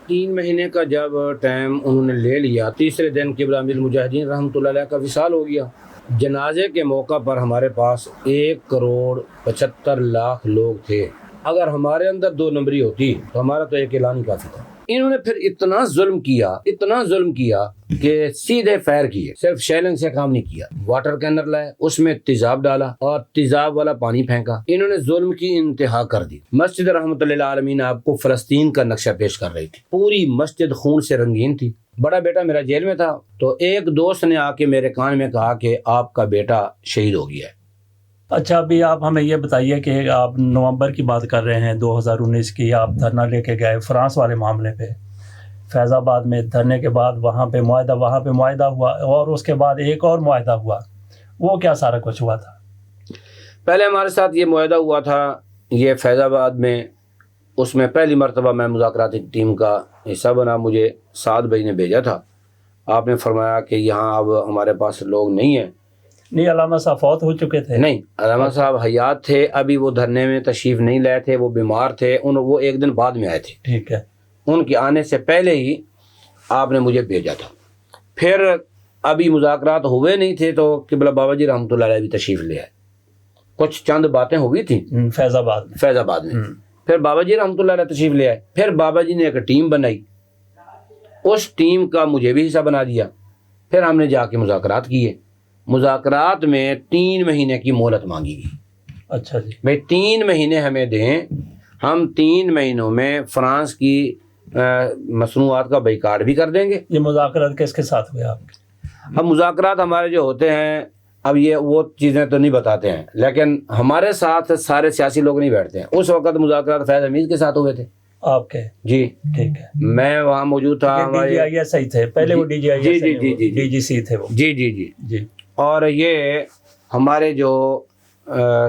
3 مہینے کا جب ٹائم انہوں نے لے لیا، تیسرے دن قبلہ امیر المجاہدین رحمۃ اللہ علیہ کا وصال ہو گیا۔ جنازے کے موقع پر ہمارے پاس 1,75,00,000 لوگ تھے۔ اگر ہمارے اندر 2 نمبری ہوتی تو ہمارا تو ایک اعلان ہی کافی تھا۔ انہوں نے پھر اتنا ظلم کیا کہ سیدھے فائر کیے، صرف شیلنگ سے کام نہیں کیا۔ واٹر کینر لائے، اس میں تیزاب ڈالا اور تیزاب والا پانی پھینکا۔ انہوں نے ظلم کی انتہا کر دی۔ مسجد رحمۃ اللہ عالمین آپ کو فلسطین کا نقشہ پیش کر رہی تھی، پوری مسجد خون سے رنگین تھی۔ بڑا بیٹا میرا جیل میں تھا، تو ایک دوست نے آ کے میرے کان میں کہا کہ آپ کا بیٹا شہید ہو گیا ہے۔ اچھا، ابھی آپ ہمیں یہ بتائیے کہ آپ نومبر کی بات کر رہے ہیں 2019 کی، آپ دھرنا لے کے گئے فرانس والے معاملے پہ، فیض آباد میں دھرنے کے بعد وہاں پہ معاہدہ ہوا، اور اس کے بعد ایک اور معاہدہ ہوا، وہ کیا سارا کچھ ہوا تھا؟ پہلے ہمارے ساتھ یہ معاہدہ ہوا تھا، یہ فیض آباد میں، اس میں پہلی مرتبہ میں مذاکراتی ٹیم کا حصہ بنا، مجھے سعد بھائی نے بھیجا تھا۔ آپ نے فرمایا کہ یہاں اب ہمارے پاس لوگ نہیں ہیں۔ نہیں، علامہ صاحب فوت ہو چکے تھے؟ نہیں، علامہ صاحب حیات تھے، ابھی وہ دھرنے میں تشریف نہیں لائے تھے، وہ بیمار تھے، وہ ایک دن بعد میں آئے تھے۔ ٹھیک ہے، ان کے آنے سے پہلے ہی آپ نے مجھے بھیجا تھا۔ پھر ابھی مذاکرات ہوئے نہیں تھے تو قبلہ بابا جی رحمۃ اللہ علیہ بھی تشریف لے آئے، کچھ چند باتیں ہوئی تھیں فیض آباد میں۔ پھر بابا جی رحمۃ اللہ علیہ تشریف لے آئے، پھر بابا جی نے ایک ٹیم بنائی، اس ٹیم کا مجھے بھی حصہ بنا دیا۔ پھر ہم نے جا کے مذاکرات کیے، مذاکرات میں 3 مہینے کی مہلت مانگی گئی۔ اچھا جی، بھائی 3 مہینے ہمیں دیں، ہم 3 مہینوں میں فرانس کی مصنوعات کا بائیکاٹ بھی کر دیں گے۔ یہ مذاکرات کس کے ساتھ ہوئے آپ کے؟ اب مذاکرات ہمارے جو ہوتے ہیں، اب یہ وہ چیزیں تو نہیں بتاتے ہیں، لیکن ہمارے ساتھ سارے سیاسی لوگ نہیں بیٹھتے ہیں۔ اس وقت مذاکرات فیض حمید کے ساتھ ہوئے تھے آپ کے؟ جی، ٹھیک ہے، میں وہاں موجود تھا۔ D G I S I تھے پہلے، وہ D G I S D G C تھے وہ۔ جی جی جی جی۔ اور یہ ہمارے جو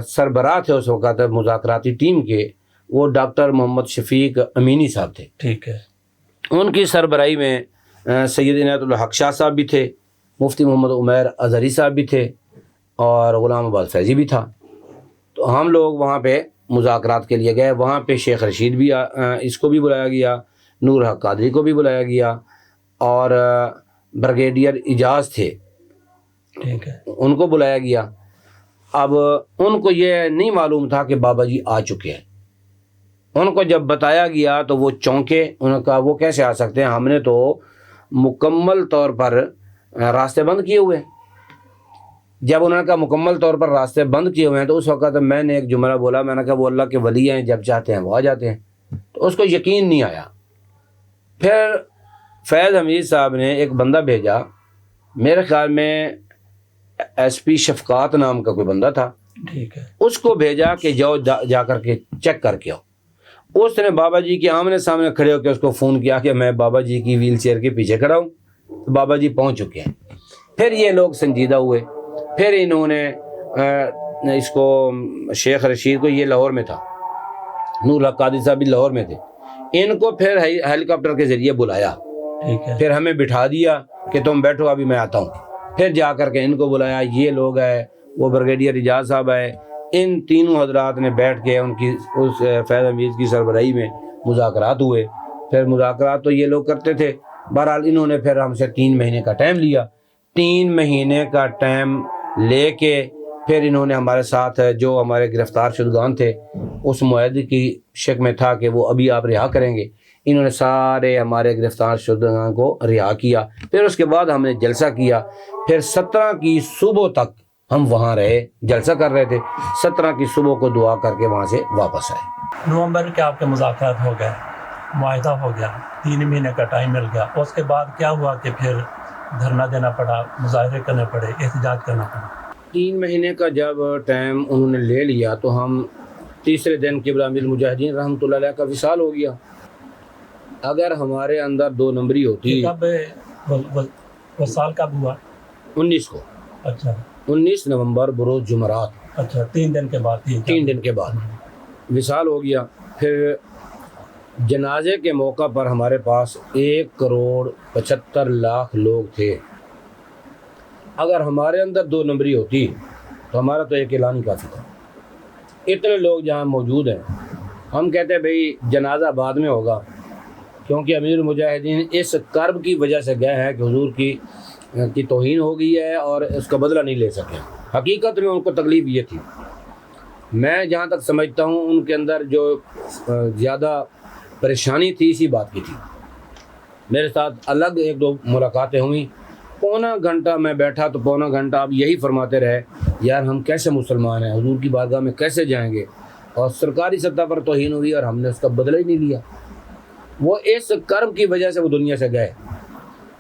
سربراہ تھے اس وقت مذاکراتی ٹیم کے، وہ ڈاکٹر محمد شفیق امینی صاحب تھے۔ ٹھیک ہے، ان کی سربراہی میں سید عنایت الحق شاہ صاحب بھی تھے، مفتی محمد عمیر اظہری صاحب بھی تھے، اور غلام آباد فیضی بھی تھا۔ تو ہم لوگ وہاں پہ مذاکرات کے لیے گئے، وہاں پہ شیخ رشید بھی اس کو بھی بلایا گیا، نور حق قادری کو بھی بلایا گیا، اور بریگیڈیئر اجاز تھے، ٹھیک ہے، ان کو بلایا گیا۔ اب ان کو یہ نہیں معلوم تھا کہ بابا جی آ چکے ہیں۔ ان کو جب بتایا گیا تو وہ چونکے، انہوں نے کہا وہ کیسے آ سکتے ہیں، ہم نے تو مکمل طور پر راستے بند کیے ہوئے ہیں۔ جب انہوں نے کہا مکمل طور پر راستے بند کیے ہوئے ہیں، تو اس وقت میں نے ایک جملہ بولا، میں نے کہا وہ اللہ کے ولی ہیں، جب چاہتے ہیں وہ آ جاتے ہیں۔ تو اس کو یقین نہیں آیا۔ پھر فیض حمید صاحب نے ایک بندہ بھیجا، میرے خیال میں ایس پی شفقات نام کا کوئی بندہ تھا، ٹھیک ہے، اس کو بھیجا کہ جاؤ جا کر کے چیک کر کے آؤ۔ اس نے بابا جی کے آمنے سامنے کھڑے ہو کے اس کو فون کیا کہ میں بابا جی کی ویل چیئر کے پیچھے کھڑا ہوں، تو بابا جی پہنچ چکے ہیں۔ پھر یہ لوگ سنجیدہ ہوئے، پھر انہوں نے اس کو شیخ رشید کو، یہ لاہور میں تھا، نور حق قادری صاحب بھی لاہور میں تھے، ان کو پھر ہیلی کاپٹر کے ذریعے بلایا، ٹھیک ہے، پھر ہمیں بٹھا دیا کہ تم بیٹھو ابھی میں آتا ہوں۔ پھر جا کر کے ان کو بلایا، یہ لوگ آئے، وہ بریگیڈیئر اجاز صاحب آئے، ان تینوں حضرات نے بیٹھ کے ان کی اس فیض حمید کی سربراہی میں مذاکرات ہوئے۔ پھر مذاکرات تو یہ لوگ کرتے تھے، بہرحال انہوں نے پھر ہم سے 3 مہینے کا ٹائم لیا۔ 3 مہینے کا ٹائم لے کے پھر انہوں نے ہمارے ساتھ جو ہمارے گرفتار شدگان تھے، اس معاہدے کی شک میں تھا کہ وہ ابھی آپ رہا کریں گے، انہوں نے سارے ہمارے گرفتار شدگان کو رہا کیا۔ پھر اس کے بعد ہم نے جلسہ کیا، پھر 17 کی صبح تک ہم وہاں رہے، جلسہ کر رہے تھے، 17 کی صبح کو دعا کر کے وہاں سے واپس آئے۔ نومبر کے آپ کے مذاکرات ہو گئے، معاہدہ ہو گیا، 3 مہینے کا ٹائم مل گیا، اس کے بعد کیا ہوا کہ پھر دھرنا دینا پڑا، مظاہرے کرنے پڑے، احتجاج کرنا پڑا؟ 3 مہینے کا جب ٹائم انہوں نے لے لیا تو ہم تیسرے دن قبلہ امیر المجاہدین رحمۃ اللہ علیہ کا وصال ہو گیا۔ اگر ہمارے اندر 2 نمبری ہوتی۔ کب وصال کب ہوا؟ 19 کو، اچھا 19 نومبر بروز جمعرات، اچھا، 3 دن کے بعد، 3 دن کے بعد وصال ہو گیا۔ پھر جنازے کے موقع پر ہمارے پاس 1,75,00,000 لوگ تھے۔ اگر ہمارے اندر 2 نمبری ہوتی تو ہمارا تو ایک اعلان ہی کافی تھا۔ اتنے لوگ جہاں موجود ہیں، ہم کہتے ہیں بھئی جنازہ بعد میں ہوگا، کیونکہ امیر المجاہدین اس کرب کی وجہ سے گئے ہیں کہ حضور کی توہین ہو گئی ہے اور اس کا بدلہ نہیں لے سکے. حقیقت میں ان کو تکلیف یہ تھی. میں جہاں تک سمجھتا ہوں ان کے اندر جو زیادہ پریشانی تھی اسی بات کی تھی. میرے ساتھ الگ ایک دو ملاقاتیں ہوئیں, پونا گھنٹہ میں بیٹھا تو پونا گھنٹہ آپ یہی فرماتے رہے یار ہم کیسے مسلمان ہیں, حضور کی بارگاہ میں کیسے جائیں گے, اور سرکاری سطح پر توہین ہوئی اور ہم نے اس کا بدلہ ہی نہیں لیا. وہ اس کرب کی وجہ سے وہ دنیا سے گئے.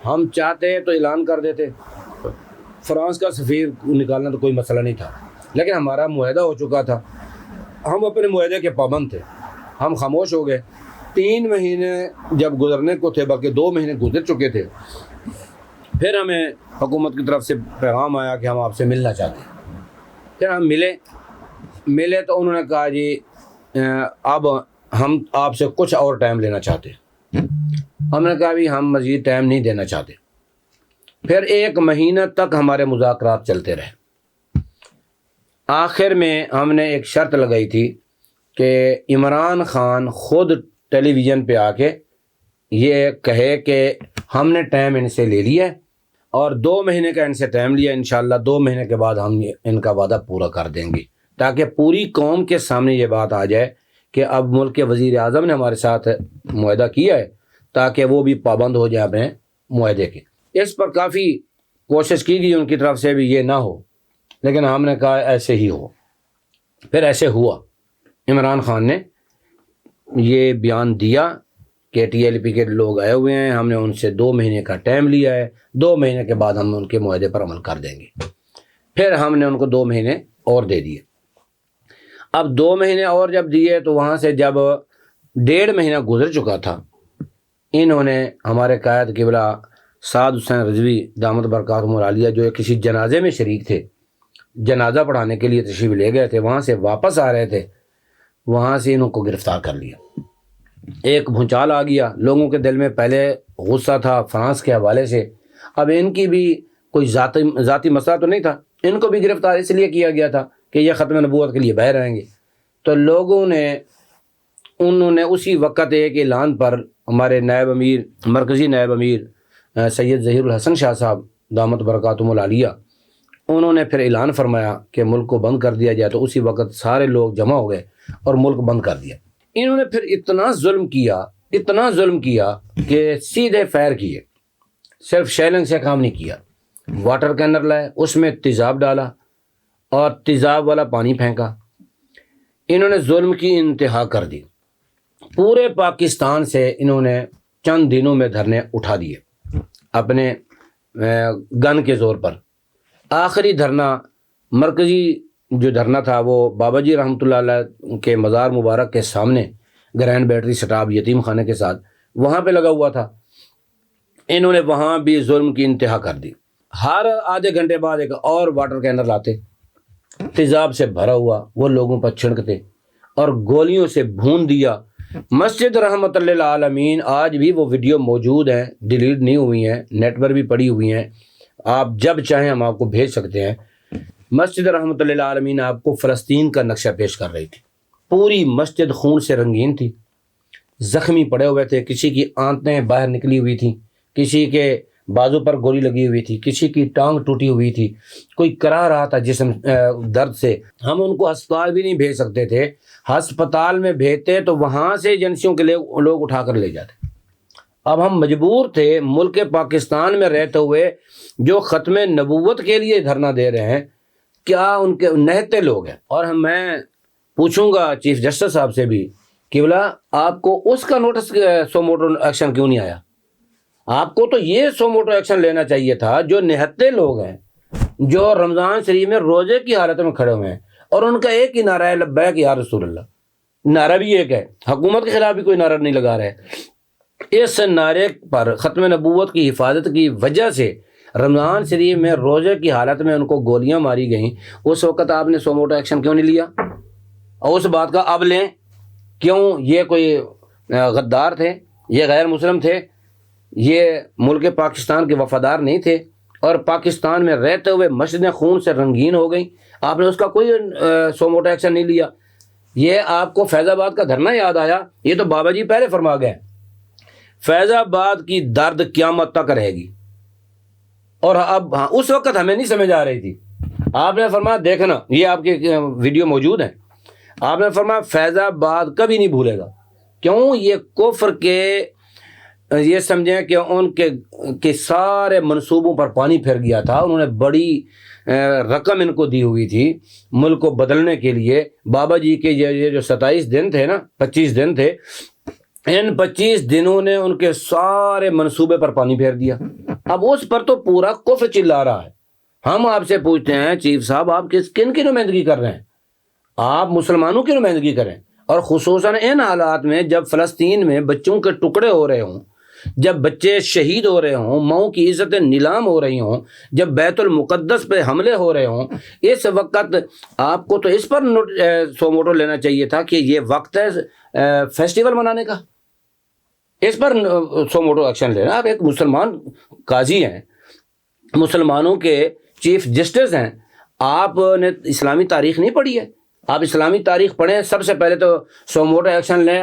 ہم چاہتے تو اعلان کر دیتے, فرانس کا سفیر نکالنا تو کوئی مسئلہ نہیں تھا, لیکن ہمارا معاہدہ ہو چکا تھا, ہم اپنے معاہدے کے پابند تھے, ہم خاموش ہو گئے. 3 مہینے جب گزرنے کو تھے, بلکہ 2 مہینے گزر چکے تھے, پھر ہمیں حکومت کی طرف سے پیغام آیا کہ ہم آپ سے ملنا چاہتے ہیں. پھر ہم ملے تو انہوں نے کہا جی اب ہم آپ سے کچھ اور ٹائم لینا چاہتے ہیں. ہم نے کہا بھی ہم مزید ٹائم نہیں دینا چاہتے. پھر 1 مہینہ تک ہمارے مذاکرات چلتے رہے. آخر میں ہم نے ایک شرط لگائی تھی کہ عمران خان خود ٹیلی ویژن پہ آ کے یہ کہے کہ ہم نے ٹائم ان سے لے لیا اور 2 مہینے کا ان سے ٹائم لیا, انشاءاللہ 2 مہینے کے بعد ہم ان کا وعدہ پورا کر دیں گے, تاکہ پوری قوم کے سامنے یہ بات آ جائے کہ اب ملک کے وزیر اعظم نے ہمارے ساتھ معاہدہ کیا ہے, تاکہ وہ بھی پابند ہو جائے اپنے معاہدے کے. اس پر کافی کوشش کی گئی ان کی طرف سے بھی یہ نہ ہو, لیکن ہم نے کہا ایسے ہی ہو. پھر ایسے ہوا. عمران خان نے یہ بیان دیا کہ ٹی ایل پی کے لوگ آئے ہوئے ہیں, ہم نے ان سے 2 مہینے کا ٹائم لیا ہے, 2 مہینے کے بعد ہم ان کے معاہدے پر عمل کر دیں گے. پھر ہم نے ان کو 2 مہینے اور دے دیے. اب 2 مہینے اور جب دیے تو وہاں سے جب 1.5 مہینہ گزر چکا تھا, انہوں نے ہمارے قائد قبلہ سعد حسین رضوی دامت برکاتہم العالیہ جو کسی جنازے میں شریک تھے, جنازہ پڑھانے کے لیے تشریف لے گئے تھے, وہاں سے واپس آ رہے تھے, وہاں سے انہوں کو گرفتار کر لیا. ایک بھونچال آ گیا لوگوں کے دل میں. پہلے غصہ تھا فرانس کے حوالے سے, اب ان کی بھی کوئی ذاتی مسئلہ تو نہیں تھا, ان کو بھی گرفتار اس لیے کیا گیا تھا کہ یہ ختم نبوت کے لیے بہر رہیں گے. تو انہوں نے اسی وقت ایک اعلان پر ہمارے نائب امیر, مرکزی نائب امیر سید ظہیر الحسن شاہ صاحب دامت برکاتہم العالیہ, انہوں نے پھر اعلان فرمایا کہ ملک کو بند کر دیا جائے. تو اسی وقت سارے لوگ جمع ہو گئے اور ملک بند کر دیا. انہوں نے پھر اتنا ظلم کیا کہ سیدھے فائر کیے, صرف شیلنگ سے کام نہیں کیا. واٹر کینر لائے, اس میں تیزاب ڈالا اور تیزاب والا پانی پھینکا. انہوں نے ظلم کی انتہا کر دی. پورے پاکستان سے انہوں نے چند دنوں میں دھرنے اٹھا دیے اپنے گن کے زور پر. آخری دھرنا, مرکزی جو دھرنا تھا وہ بابا جی رحمۃ اللہ علیہ کے مزار مبارک کے سامنے گرینڈ بیٹری سٹاپ یتیم خانے کے ساتھ وہاں پہ لگا ہوا تھا. انہوں نے وہاں بھی ظلم کی انتہا کر دی. ہر آدھے گھنٹے بعد ایک اور واٹر کینر لاتے, تیزاب سے بھرا ہوا, وہ لوگوں پر چھڑکتے اور گولیوں سے بھون دیا. مسجد رحمت للعالمین آج بھی وہ ویڈیو موجود ہیں, ڈیلیٹ نہیں ہوئی ہیں, نیٹ پر بھی پڑی ہوئی ہیں, آپ جب چاہیں ہم آپ کو بھیج سکتے ہیں. مسجد رحمت للعالمین آپ کو فلسطین کا نقشہ پیش کر رہی تھی. پوری مسجد خون سے رنگین تھی, زخمی پڑے ہوئے تھے, کسی کی آنتیں باہر نکلی ہوئی تھیں, کسی کے بازو پر گولی لگی ہوئی تھی, کسی کی ٹانگ ٹوٹی ہوئی تھی, کوئی کرا رہا تھا جسم درد سے. ہم ان کو ہسپتال بھی نہیں بھیج سکتے تھے, ہسپتال میں بھیجتے تو وہاں سے ایجنسیوں کے لوگ اٹھا کر لے جاتے. اب ہم مجبور تھے ملک پاکستان میں رہتے ہوئے جو ختم نبوت کے لیے دھرنا دے رہے ہیں, کیا ان کے نہتے لوگ ہیں. اور میں پوچھوں گا چیف جسٹس صاحب سے بھی کہ بولا آپ کو اس کا نوٹس سو موٹو ایکشن کیوں نہیں آیا. آپ کو تو یہ سو موٹو ایکشن لینا چاہیے تھا. جو نہتے لوگ ہیں, جو رمضان شریف میں روزے کی حالت میں کھڑے ہوئے ہیں, اور ان کا ایک ہی نعرہ ہے لبیک یا رسول اللہ, نعرہ بھی ایک ہے, حکومت کے خلاف بھی کوئی نعرہ نہیں لگا رہے. اس نعرے پر ختم نبوت کی حفاظت کی وجہ سے رمضان شریف میں روزے کی حالت میں ان کو گولیاں ماری گئیں. اس وقت آپ نے سو موٹو ایکشن کیوں نہیں لیا؟ اور اس بات کا اب لیں کیوں؟ یہ کوئی غدار تھے, یہ غیر مسلم تھے, یہ ملک پاکستان کے وفادار نہیں تھے, اور پاکستان میں رہتے ہوئے مسجدیں خون سے رنگین ہو گئیں. آپ نے اس کا کوئی سو موٹو ایکشن نہیں لیا. یہ آپ کو فیض آباد کا دھرنا یاد آیا؟ یہ تو بابا جی پہلے فرما گئے. فیض آباد کی درد قیامت تک رہے گی. اور اب ہاں اس وقت ہمیں نہیں سمجھ آ رہی تھی. آپ نے فرمایا دیکھنا، یہ آپ کی ویڈیو موجود ہے، آپ نے فرمایا فیض آباد کبھی نہیں بھولے گا. کیوں؟ یہ کفر کے، یہ سمجھیں کہ ان کے سارے منصوبوں پر پانی پھر گیا تھا. انہوں نے بڑی رقم ان کو دی ہوئی تھی ملک کو بدلنے کے لیے. بابا جی کے یہ جو 27 دن تھے نا، 25 دن تھے، ان 25 دنوں نے ان کے سارے منصوبے پر پانی پھیر دیا. اب اس پر تو پورا کفر چلا رہا ہے. ہم آپ سے پوچھتے ہیں چیف صاحب، آپ کن کی نمائندگی کر رہے ہیں؟ آپ مسلمانوں کی نمائندگی کریں، اور خصوصاً ان حالات میں جب فلسطین میں بچوں کے ٹکڑے ہو رہے ہوں، جب بچے شہید ہو رہے ہوں، ماؤں کی عزتیں نیلام ہو رہی ہوں، جب بیت المقدس پہ حملے ہو رہے ہوں، اس وقت آپ کو تو اس پر سو موٹو لینا چاہیے تھا کہ یہ وقت ہے فیسٹیول منانے کا. اس پر سو موٹو ایکشن لینا. آپ ایک مسلمان قاضی ہیں، مسلمانوں کے چیف جسٹس ہیں، آپ نے اسلامی تاریخ نہیں پڑھی ہے؟ آپ اسلامی تاریخ پڑھیں. سب سے پہلے تو سو موٹو ایکشن لیں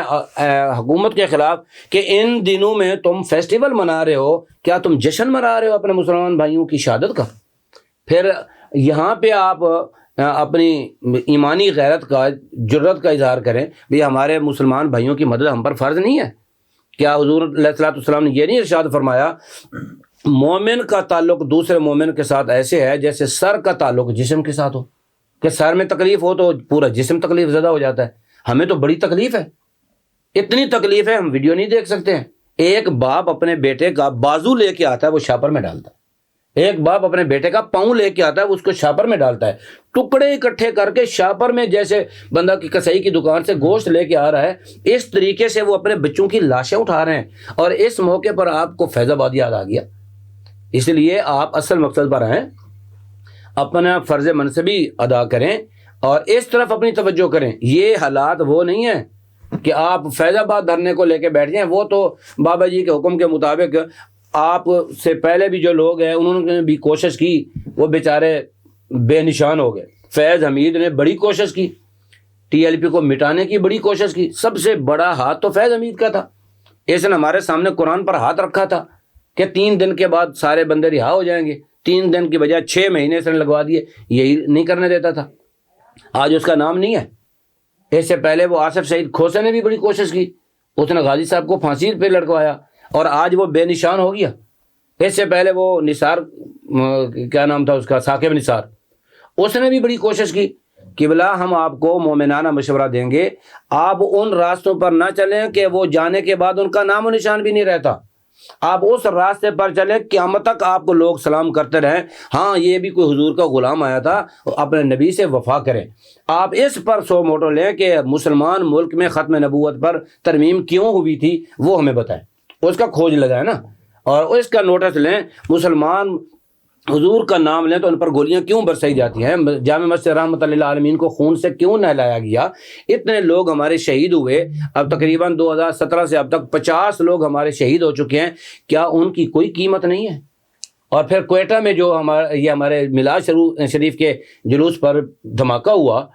حکومت کے خلاف کہ ان دنوں میں تم فیسٹیول منا رہے ہو، کیا تم جشن منا رہے ہو اپنے مسلمان بھائیوں کی شہادت کا؟ پھر یہاں پہ آپ اپنی ایمانی غیرت کا، جرت کا اظہار کریں. بھی ہمارے مسلمان بھائیوں کی مدد ہم پر فرض نہیں ہے؟ کیا حضور علیہ الصلوۃ والسلام نے یہ نہیں ارشاد فرمایا مومن کا تعلق دوسرے مومن کے ساتھ ایسے ہے جیسے سر کا تعلق جسم کے ساتھ ہو، کہ سر میں تکلیف ہو تو پورا جسم تکلیف زدہ ہو جاتا ہے. ہمیں تو بڑی تکلیف ہے، اتنی تکلیف ہے ہم ویڈیو نہیں دیکھ سکتے ہیں. ایک باپ اپنے بیٹے کا بازو لے کے آتا ہے، وہ شاپر میں ڈالتا ہے. ایک باپ اپنے بیٹے کا پاؤں لے کے آتا ہے، اس کو شاپر میں ڈالتا ہے. ٹکڑے اکٹھے کر کے شاپر میں، جیسے بندہ کی کسائی کی دکان سے گوشت لے کے آ رہا ہے، اس طریقے سے وہ اپنے بچوں کی لاشیں اٹھا رہے ہیں. اور اس موقع پر آپ کو فیض آباد یاد آ گیا. اس لیے آپ اصل مقصد پر آئیں، اپنا فرض منصبی ادا کریں اور اس طرف اپنی توجہ کریں. یہ حالات وہ نہیں ہیں کہ آپ فیض آباد دھرنے کو لے کے بیٹھ جائیں. وہ تو بابا جی کے حکم کے مطابق آپ سے پہلے بھی جو لوگ ہیں انہوں نے بھی کوشش کی، وہ بیچارے بے نشان ہو گئے. فیض حمید نے بڑی کوشش کی، ٹی ایل پی کو مٹانے کی بڑی کوشش کی. سب سے بڑا ہاتھ تو فیض حمید کا تھا. اس نے ہمارے سامنے قرآن پر ہاتھ رکھا تھا کہ 3 دن کے بعد سارے بندے رہا ہو جائیں گے. 3 دن کی بجائے 6 مہینے سے لگوا دیے. یہی نہیں کرنے دیتا تھا. آج اس کا نام نہیں ہے. اس سے پہلے وہ آصف شہید کھوسے نے بھی بڑی کوشش کی، اس نے غازی صاحب کو پھانسی پہ لٹکوایا اور آج وہ بے نشان ہو گیا. اس سے پہلے وہ نثار، کیا نام تھا اس کا، ثاقب نثار، اس نے بھی بڑی کوشش کی. قبلہ ہم آپ کو مومنانہ مشورہ دیں گے، آپ ان راستوں پر نہ چلیں کہ وہ جانے کے بعد ان کا نام و نشان بھی نہیں رہتا. آپ اس راستے پر چلیں، قیامت تک آپ کو لوگ سلام کرتے رہیں، ہاں یہ بھی کوئی حضور کا غلام آیا تھا، اپنے نبی سے وفا کریں. آپ اس پر سو موٹو لیں کہ مسلمان ملک میں ختم نبوت پر ترمیم کیوں ہوئی تھی، وہ ہمیں بتائیں. اس کا کھوج لگائیں نا، اور اس کا نوٹس لیں. مسلمان حضور کا نام لیں تو ان پر گولیاں کیوں برسائی جاتی ہیں؟ جامع مسجد رحمۃ اللہ عالمین کو خون سے کیوں نہلایا گیا؟ اتنے لوگ ہمارے شہید ہوئے. اب تقریباً 2017 سے اب تک 50 لوگ ہمارے شہید ہو چکے ہیں. کیا ان کی کوئی قیمت نہیں ہے؟ اور پھر کوئٹہ میں جو ہمارے میلاد شریف کے جلوس پر دھماکہ ہوا،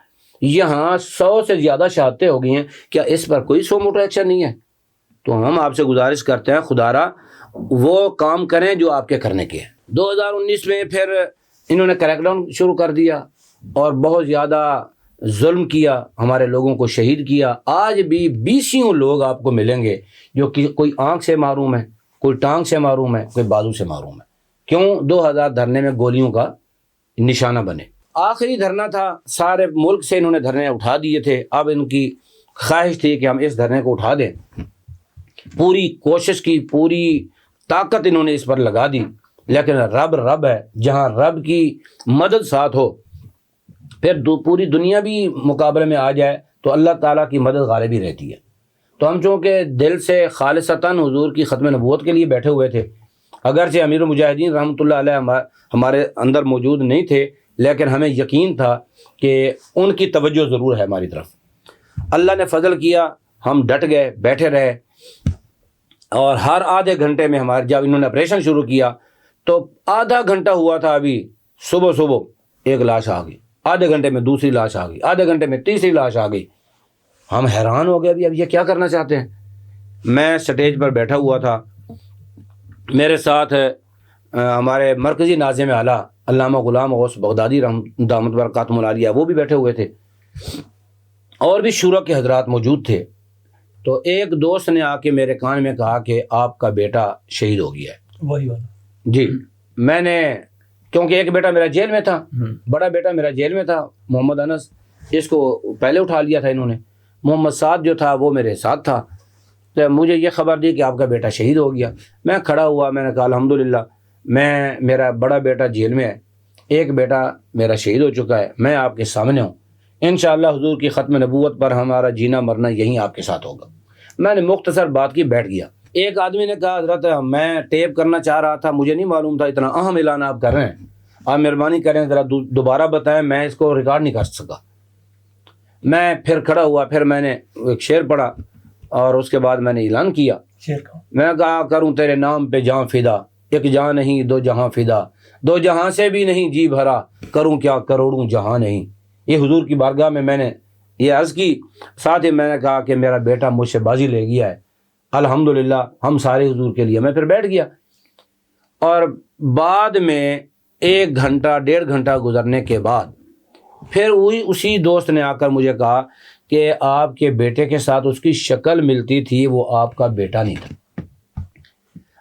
یہاں 100 سے زیادہ شہادتیں ہو گئی ہیں. کیا اس پر کوئی سو موٹو ایکشن نہیں ہے؟ تو ہم آپ سے گزارش کرتے ہیں، خدا را وہ کام کریں جو آپ کے کرنے کے ہیں. 2019 میں پھر انہوں نے کریک ڈاؤن شروع کر دیا اور بہت زیادہ ظلم کیا، ہمارے لوگوں کو شہید کیا. آج بھی 20 لوگ آپ کو ملیں گے جو کہ کوئی آنکھ سے محروم ہے، کوئی ٹانگ سے محروم ہے، کوئی بازو سے محروم ہے. کیوں؟ 2000 دھرنے میں گولیوں کا نشانہ بنے. آخری دھرنا تھا، سارے ملک سے انہوں نے دھرنے اٹھا دیے تھے. اب ان کی خواہش تھی کہ ہم اس دھرنے کو اٹھا دیں. پوری کوشش کی، پوری طاقت انہوں نے اس پر لگا دی، لیکن رب ہے. جہاں رب کی مدد ساتھ ہو، پھر پوری دنیا بھی مقابلے میں آ جائے تو اللہ تعالیٰ کی مدد غالب ہی رہتی ہے. تو ہم چونکہ دل سے خالصتاً حضور کی ختم نبوت کے لیے بیٹھے ہوئے تھے، اگرچہ امیر المجاہدین رحمۃ اللہ علیہ ہمارے اندر موجود نہیں تھے، لیکن ہمیں یقین تھا کہ ان کی توجہ ضرور ہے ہماری طرف. اللہ نے فضل کیا، ہم ڈٹ گئے، بیٹھے رہے. اور ہر آدھے گھنٹے میں ہمارے، جب انہوں نے آپریشن شروع کیا تو آدھا گھنٹہ ہوا تھا، ابھی صبح ایک لاش آ گئی، آدھے گھنٹے میں دوسری لاش آ گئی، آدھے گھنٹے میں تیسری لاش آ گئی. ہم حیران ہو گئے، اب یہ کیا کرنا چاہتے ہیں؟ میں سٹیج پر بیٹھا ہوا تھا، میرے ساتھ ہمارے مرکزی ناظم اعلیٰ علامہ غلام غوث بغدادی دامت برکاتہم العالیہ وہ بھی بیٹھے ہوئے تھے، اور بھی شورا کے حضرات موجود تھے۔ تو ایک دوست نے آ کے میرے کان میں کہا کہ آپ کا بیٹا شہید ہو گیا ہے۔ وہی والا جی، میں نے، کیونکہ ایک بیٹا میرا جیل میں تھا، بڑا بیٹا میرا جیل میں تھا محمد انس، اس کو پہلے اٹھا لیا تھا انہوں نے، محمد سعد جو تھا وہ میرے ساتھ تھا۔ تو مجھے یہ خبر دی کہ آپ کا بیٹا شہید ہو گیا۔ میں کھڑا ہوا، میں نے کہا الحمدللہ، میرا بڑا بیٹا جیل میں ہے، ایک بیٹا میرا شہید ہو چکا ہے، میں آپ کے سامنے ہوں، انشاءاللہ حضور کی ختم نبوت پر ہمارا جینا مرنا یہیں آپ کے ساتھ ہوگا۔ میں نے مختصر بات کی، بیٹھ گیا۔ ایک آدمی نے کہا حضرت میں ٹیپ کرنا چاہ رہا تھا، مجھے نہیں معلوم تھا اتنا اہم اعلان آپ کر رہے ہیں، آپ مہربانی کریں ذرا دوبارہ بتائیں، میں اس کو ریکارڈ نہیں کر سکا۔ میں پھر کھڑا ہوا، پھر میں نے ایک شعر پڑھا اور اس کے بعد میں نے اعلان کیا، شیر کا میں نے کہا کروں تیرے نام پہ جاں فدا، ایک جاں نہیں دو جہاں فدا، دو جہاں سے بھی نہیں جی بھرا، کروں کیا کروڑوں جہاں نہیں۔ یہ حضور کی بارگاہ میں نے یہ عرض کی، ساتھ ہی میں نے کہا کہ میرا بیٹا مجھ سے بازی لے گیا ہے، الحمدللہ ہم سارے حضور کے لیے۔ میں پھر بیٹھ گیا، اور بعد میں 1 گھنٹہ 1.5 گھنٹہ گزرنے کے بعد پھر اسی دوست نے آ کر مجھے کہا کہ آپ کے بیٹے کے ساتھ اس کی شکل ملتی تھی، وہ آپ کا بیٹا نہیں تھا۔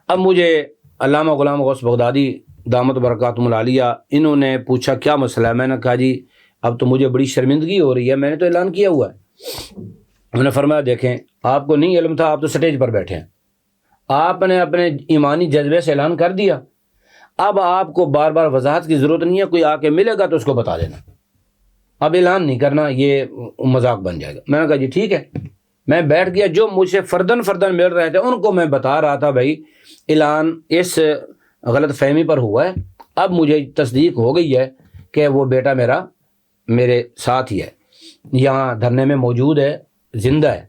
اب مجھے علامہ غلام غوث بغدادی دامت برکاتہم العالیہ انہوں نے پوچھا کیا مسئلہ ہے؟ میں نے کہا جی اب تو مجھے بڑی شرمندگی ہو رہی ہے، میں نے تو اعلان کیا ہوا ہے۔ انہوں نے فرمایا دیکھیں آپ کو نہیں علم تھا، آپ تو سٹیج پر بیٹھے ہیں، آپ نے اپنے ایمانی جذبے سے اعلان کر دیا، اب آپ کو بار بار وضاحت کی ضرورت نہیں ہے، کوئی آ کے ملے گا تو اس کو بتا دینا، اب اعلان نہیں کرنا، یہ مذاق بن جائے گا۔ میں نے کہا جی ٹھیک ہے۔ میں بیٹھ گیا، جو مجھ سے فردن مل رہے تھے ان کو میں بتا رہا تھا بھائی اعلان اس غلط فہمی پر ہوا ہے، اب مجھے تصدیق ہو گئی ہے کہ وہ بیٹا میرے ساتھ ہی ہے، یہاں دھرنے میں موجود ہے، زندہ ہے۔